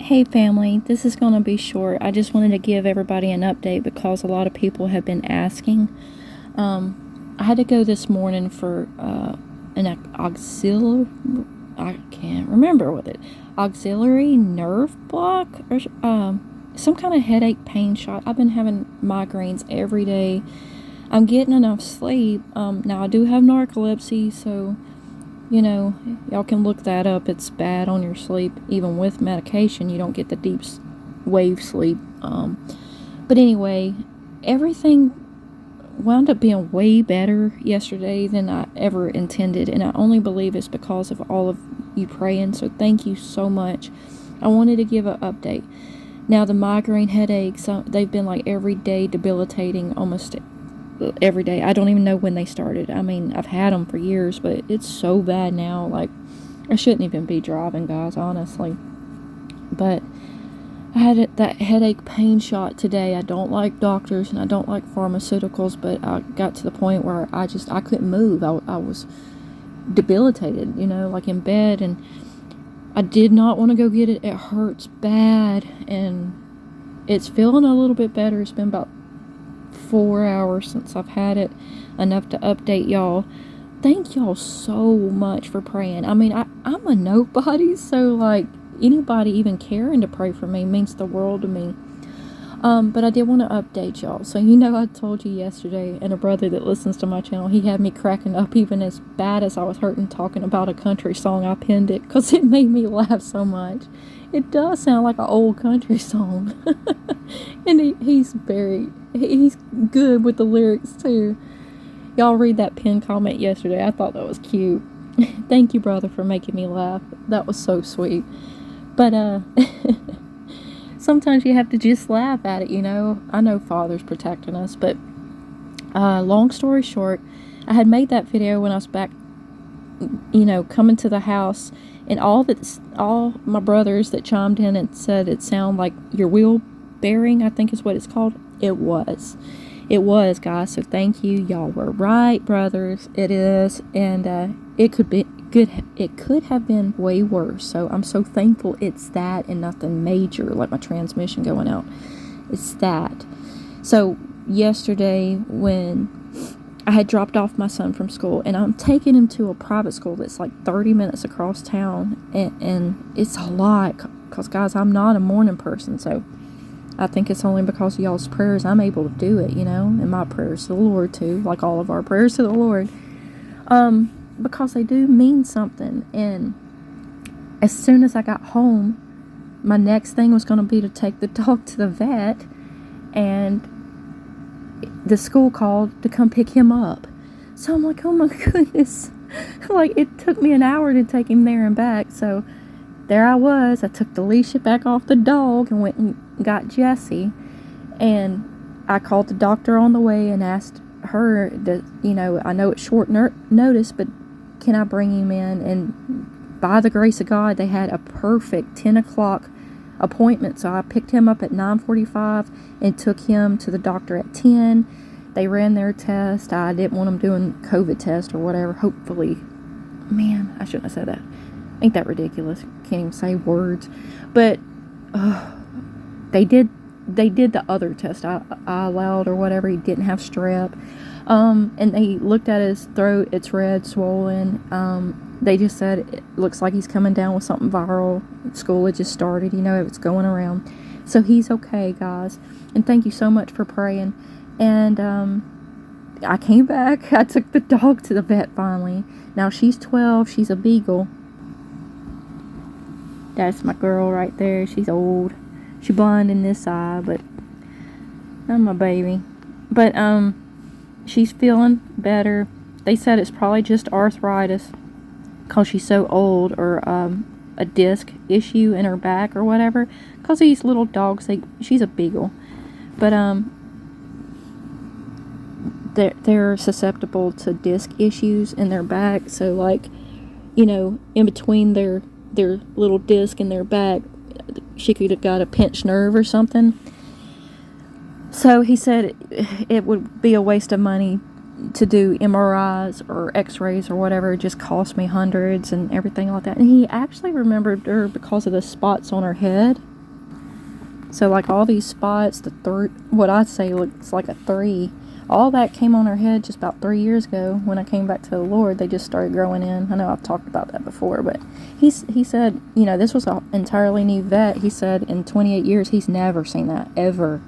Hey family, this is going to be short. I just wanted to give everybody an update because a lot of people have been asking. I had to go this morning for an auxiliary, I can't remember what it, auxiliary nerve block or some kind of headache pain shot. I've been having migraines every day. I'm getting enough sleep. Now I do have narcolepsy, so y'all can look that up. It's bad on your sleep. Even with medication, you don't get the deep wave sleep. But anyway, everything wound up being way better yesterday than I ever intended. And I only believe it's because of all of you praying. So thank you so much. I wanted to give an update. Now, the migraine headaches, they've been like every day debilitating almost every day. I don't even know when they started. I mean, I've had them for years, but it's so bad now. Like, I shouldn't even be driving, guys, honestly. But I had that headache pain shot today. I don't like doctors and I don't like pharmaceuticals, but I got to the point where I couldn't move. I was debilitated, like in bed, and I did not want to go get it. It hurts bad, and it's feeling a little bit better. It's been about 4 hours since I've had it, enough to update y'all. Thank y'all so much for praying. I mean, I'm a nobody, so like anybody even caring to pray for me means the world to me. But I did want to update y'all. So I told you yesterday, and a brother that listens to my channel, he had me cracking up even as bad as I was hurting talking about a country song. I pinned it because it made me laugh so much. It does sound like an old country song. And he's good with the lyrics too. Y'all read that pinned comment yesterday. I thought that was cute. Thank you, brother, for making me laugh. That was so sweet. But sometimes you have to just laugh at it, I know Father's protecting us, but long story short, I had made that video when I was back, coming to the house, and all my brothers that chimed in and said it sounded like your wheel bearing, I think is what it's called. It was, guys. So thank you. Y'all were right, brothers. It is, and it could be good. It could have been way worse. So I'm so thankful it's that and nothing major like my transmission going out. It's that. So yesterday when I had dropped off my son from school, and I'm taking him to a private school that's like 30 minutes across town, and it's a lot because, guys, I'm not a morning person, so I think it's only because of y'all's prayers I'm able to do it, and my prayers to the Lord too, like all of our prayers to the Lord, because they do mean something. And as soon as I got home, my next thing was going to be to take the dog to the vet, and the school called to come pick him up. So I'm like, oh my goodness. Like, it took me an hour to take him there and back. So there I was. I took the leash back off the dog and went and got Jessie. And I called the doctor on the way and asked her to, I know it's short notice, but can I bring him in? And by the grace of God, they had a perfect 10 o'clock appointment. So I picked him up at 9:45 and took him to the doctor at 10. They ran their test. I didn't want them doing COVID test or whatever. Hopefully, man, I shouldn't have said that. Ain't that ridiculous? Can't even say words. But they did the other test I allowed or whatever. He didn't have strep. And they looked at his throat. It's red, swollen. They just said it looks like he's coming down with something viral. School had just started, it's going around. So he's okay, guys. And thank you so much for praying. And I came back. I took the dog to the vet finally. Now she's 12. She's a beagle. That's my girl right there. She's old. She's blind in this eye, but I'm my baby. But she's feeling better. They said it's probably just arthritis because she's so old, or a disc issue in her back or whatever. Because these little dogs, she's a beagle, but they're susceptible to disc issues in their back. So like, in between their little disc in their back, she could have got a pinched nerve or something. So he said it would be a waste of money to do MRIs or x-rays or whatever. It just cost me hundreds and everything like that. And he actually remembered her because of the spots on her head. So like all these spots, what I'd say looks like a 3, all that came on her head just about 3 years ago when I came back to the Lord. They just started growing in. I know I've talked about that before, but he said, you know, this was an entirely new vet. He said in 28 years he's never seen that, ever.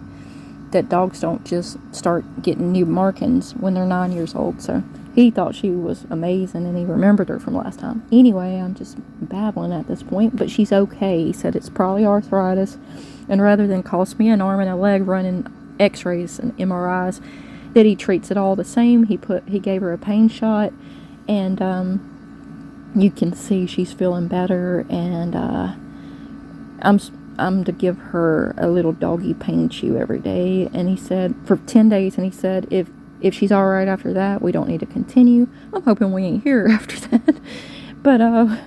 That dogs don't just start getting new markings when they're 9 years old. So he thought she was amazing, and he remembered her from last time. Anyway, I'm just babbling at this point, but she's okay. He said it's probably arthritis, and rather than cost me an arm and a leg running x-rays and MRIs, that he treats it all the same. He gave her a pain shot, and you can see she's feeling better, and I'm to give her a little doggy pain chew every day, and he said for 10 days, and he said if she's all right after that, we don't need to continue. I'm hoping we ain't here after that, but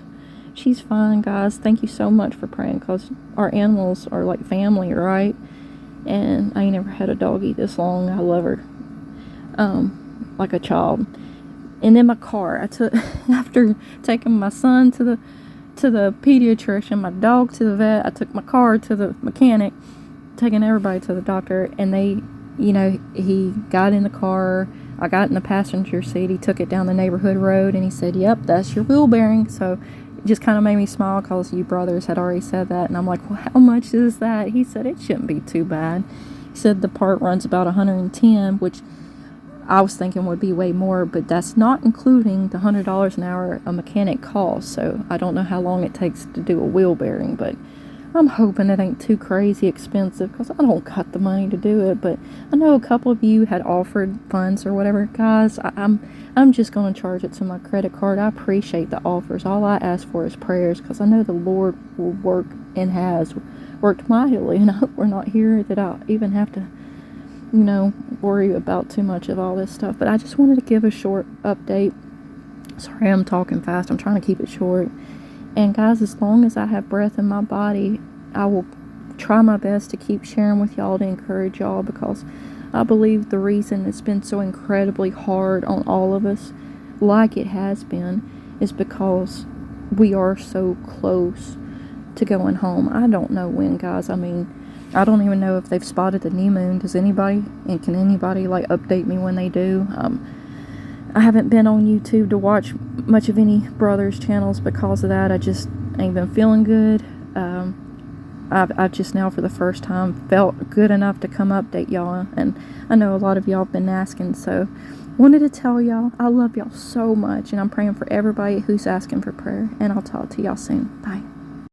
she's fine, guys. Thank you so much for praying, because our animals are like family, right? And I ain't never had a doggy this long. I love her like a child. And then my car, I took after taking my son to the pediatrician, my dog to the vet, I took my car to the mechanic, taking everybody to the doctor, and they, you know, he got in the car, I got in the passenger seat, he took it down the neighborhood road, and he said, yep, that's your wheel bearing. So it just kind of made me smile, because you brothers had already said that, and I'm like, well, how much is that? He said it shouldn't be too bad. He said the part runs about 110, which I was thinking would be way more, but that's not including the $100 an hour a mechanic costs. So I don't know how long it takes to do a wheel bearing, but I'm hoping it ain't too crazy expensive, because I don't got the money to do it. But I know a couple of you had offered funds or whatever. Guys, I'm just going to charge it to my credit card. I appreciate the offers. All I ask for is prayers, because I know the Lord will work and has worked mightily, and I hope we're not here that I even have to, you know, worry about too much of all this stuff. But I just wanted to give a short update. Sorry, I'm talking fast. I'm trying to keep it short. And guys, as long as I have breath in my body, I will try my best to keep sharing with y'all to encourage y'all, because I believe the reason it's been so incredibly hard on all of us, like it has been, is because we are so close to going home. I don't know when, guys. I mean, I don't even know if they've spotted the new moon. Does anybody? And can anybody like update me when they do? I haven't been on YouTube to watch much of any brothers' channels because of that. I just ain't been feeling good. I've just now for the first time felt good enough to come update y'all, and I know a lot of y'all have been asking, so wanted to tell y'all I love y'all so much, and I'm praying for everybody who's asking for prayer, and I'll talk to y'all soon. Bye.